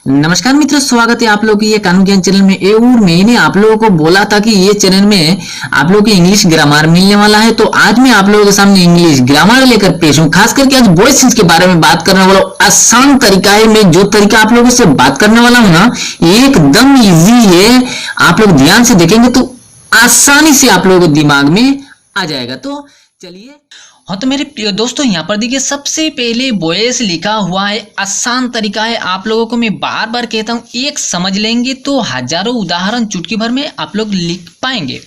नमस्कार मित्रों, स्वागत है आप लोग की ये कानून ज्ञान चैनल में। और मैंने आप लोगों को बोला था कि ये चैनल में आप लोगों को इंग्लिश ग्रामर मिलने वाला है, तो आज मैं आप लोगों के सामने इंग्लिश ग्रामर लेकर पेश हूँ। खास करके आज वॉइस के बारे में बात करने वाला हूँ। आसान तरीका है। मैं जो तरीका आप लोगों से बात करने वाला हूँ ना, एकदम इजी है। आप लोग ध्यान से देखेंगे तो आसानी से आप लोगों को दिमाग में आ जाएगा। तो चलिए। हाँ, तो मेरे प्रिय दोस्तों, यहाँ पर देखिए सबसे पहले वॉइस लिखा हुआ है। आसान तरीका है। आप लोगों को मैं बार बार कहता हूँ, एक समझ लेंगे तो हजारों उदाहरण चुटकी भर में आप लोग लिख पाएंगे।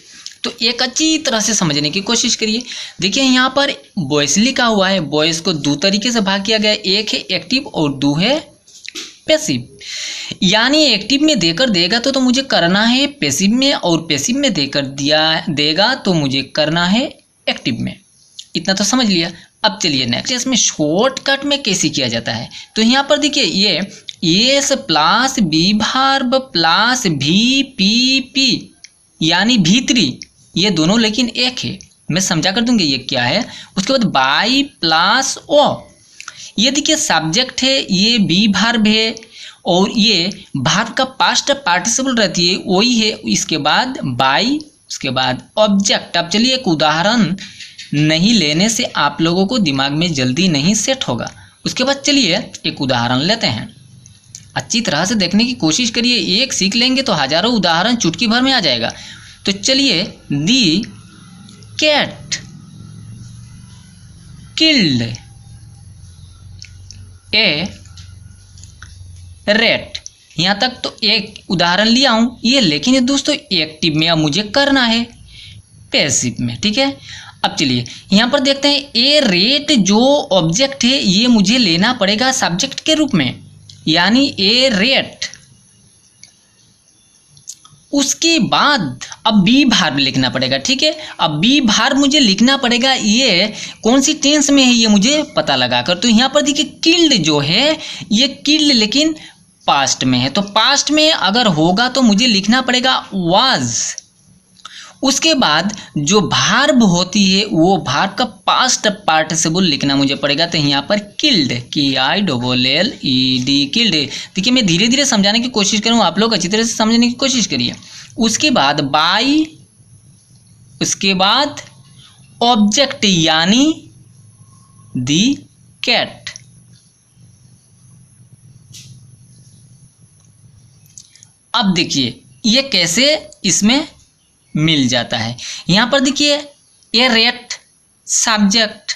तो एक अच्छी तरह से समझने की कोशिश करिए। देखिए यहाँ पर वॉइस लिखा हुआ है। वॉइस को दो तरीके से भाग किया गया है, एक है एक्टिव और दो है पैसिव। यानी एक्टिव में देकर देगा तो मुझे करना है पैसिव में, और पैसिव में देकर देगा तो मुझे करना है एक्टिव में। इतना तो समझ लिया। अब चलिए नेक्स्ट, इसमें शॉर्टकट में कैसे किया जाता है। तो यहाँ पर देखिए ये S plus B verb plus भी पी पी यानी भीतरी, ये दोनों लेकिन एक है। मैं समझा कर दूंगी ये क्या है। उसके बाद बाई प्लस ओ, ये देखिए सब्जेक्ट है, ये बी वर्ब है और ये वर्ब का पास्ट पार्टिसिपल रहती है, वही है। इसके बाद बाई, उसके बाद ऑब्जेक्ट। अब चलिए एक उदाहरण नहीं लेने से आप लोगों को दिमाग में जल्दी नहीं सेट होगा। उसके बाद चलिए एक उदाहरण लेते हैं। अच्छी तरह से देखने की कोशिश करिए। एक सीख लेंगे तो हजारों उदाहरण चुटकी भर में आ जाएगा। तो चलिए, दी कैट किल्ड ए रेट। यहाँ तक तो एक उदाहरण लिया हूँ ये, लेकिन ये दोस्तों एक्टिव में अब मुझे करना है पैसिव में। ठीक है। अब चलिए यहाँ पर देखते हैं, ए रेट जो ऑब्जेक्ट है ये मुझे लेना पड़ेगा सब्जेक्ट के रूप में, यानी ए रेट। उसके बाद अब बी वर्ब लिखना पड़ेगा। ठीक है। अब बी वर्ब मुझे लिखना पड़ेगा, ये कौन सी टेंस में है ये मुझे पता लगाकर। तो यहाँ पर देखिए किल्ड जो है ये किल्ड लेकिन पास्ट में है। तो पास्ट में अगर होगा तो मुझे लिखना पड़ेगा वाज। उसके बाद जो वर्ब होती है वो वर्ब का पास्ट पार्टिसिपल लिखना मुझे पड़ेगा। तो यहाँ पर किल्ड, KILLED, किल्ड। देखिए मैं धीरे धीरे समझाने की कोशिश करूँ, आप लोग अच्छी तरह से समझने की कोशिश करिए। उसके बाद बाई, उसके बाद ऑब्जेक्ट यानी दी कैट। अब देखिए ये कैसे इसमें मिल जाता है। यहाँ पर देखिए ए रेट सब्जेक्ट,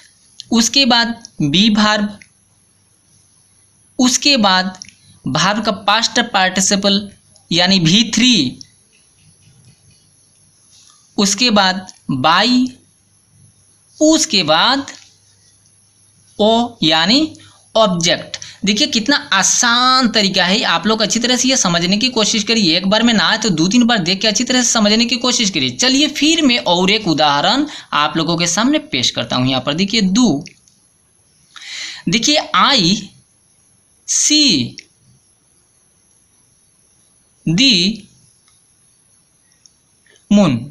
उसके बाद बी वर्ब, उसके बाद वर्ब का पास्ट पार्टिसिपल यानी V3, उसके बाद बाई, उसके बाद ओ यानी ऑब्जेक्ट। देखिए कितना आसान तरीका है। आप लोग अच्छी तरह से ये समझने की कोशिश करिए। एक बार में ना आए तो दो तीन बार देख के अच्छी तरह से समझने की कोशिश करिए। चलिए फिर मैं और एक उदाहरण आप लोगों के सामने पेश करता हूं। यहाँ पर देखिए दो, देखिए आई सी दी मून।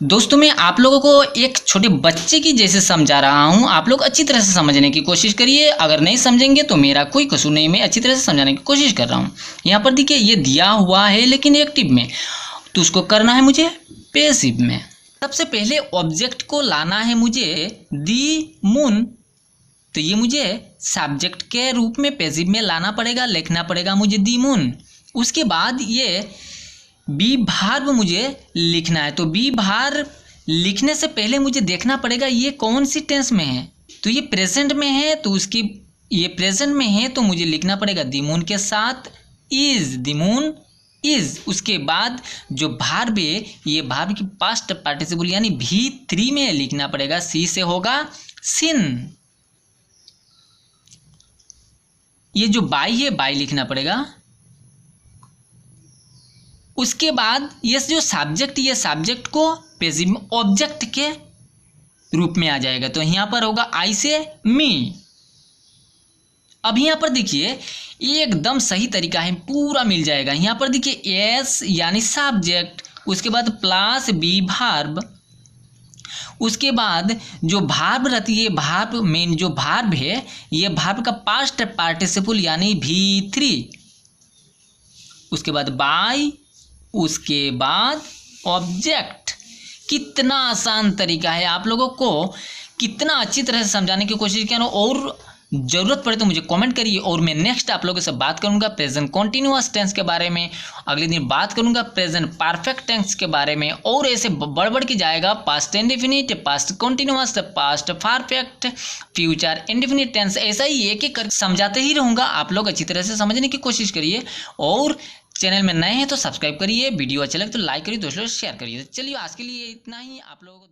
दोस्तों मैं आप लोगों को एक छोटे बच्चे की जैसे समझा रहा हूं, आप लोग अच्छी तरह से समझने की कोशिश करिए। अगर नहीं समझेंगे तो मेरा कोई कसूर नहीं, मैं अच्छी तरह से समझाने की कोशिश कर रहा हूं। यहाँ पर देखिए ये दिया हुआ है लेकिन एक्टिव में, तो उसको करना है मुझे पैसिव में। सबसे पहले ऑब्जेक्ट को लाना है मुझे दी मून, तो ये मुझे सब्जेक्ट के रूप में पैसिव में लाना पड़ेगा, लिखना पड़ेगा मुझे दी मून। उसके बाद ये बी वर्ब मुझे लिखना है। तो बी वर्ब लिखने से पहले मुझे देखना पड़ेगा ये कौन सी टेंस में है। तो ये प्रेजेंट में है, तो उसकी ये प्रेजेंट में है तो मुझे लिखना पड़ेगा द मून के साथ इज, द मून इज। उसके बाद जो वर्ब है ये वर्ब की पास्ट पार्टिसिपल यानी V3 में लिखना पड़ेगा, सी से होगा सिन। ये जो बाई है बाई लिखना पड़ेगा। उसके बाद ये जो सब्जेक्ट, ये सब्जेक्ट को पैसिव में ऑब्जेक्ट के रूप में आ जाएगा। तो यहाँ पर होगा आई से मी। अब यहाँ पर देखिए एकदम सही तरीका है, पूरा मिल जाएगा। यहाँ पर देखिए एस यानी सब्जेक्ट, उसके बाद प्लस बी वर्ब, उसके बाद जो भार्ब रहती है, भार्ब मेन जो भार्ब है, ये भार्ब का पास्ट पार्टिसिपल यानी V3, उसके बाद बाय, उसके बाद ऑब्जेक्ट। कितना आसान तरीका है, आप लोगों को कितना अच्छी तरह से समझाने की कोशिश किया ना। और ज़रूरत पड़े तो मुझे कमेंट करिए, और मैं नेक्स्ट आप लोगों से बात करूंगा प्रेजेंट कॉन्टिन्यूअस टेंस के बारे में। अगले दिन बात करूंगा प्रेजेंट परफेक्ट टेंस के बारे में, और ऐसे बढ़ बढ़ के जाएगा past indefinite, past continuous, past perfect, future indefinite tense. ऐसा ही एक एक कर समझाते ही रहूँगा, आप लोग अच्छी तरह से समझने की कोशिश करिए। और चैनल में नए हैं तो सब्सक्राइब करिए, वीडियो अच्छा लगे तो लाइक करिए, दोस्तों शेयर करिए। चलिए आज के लिए इतना ही, आप लोगों को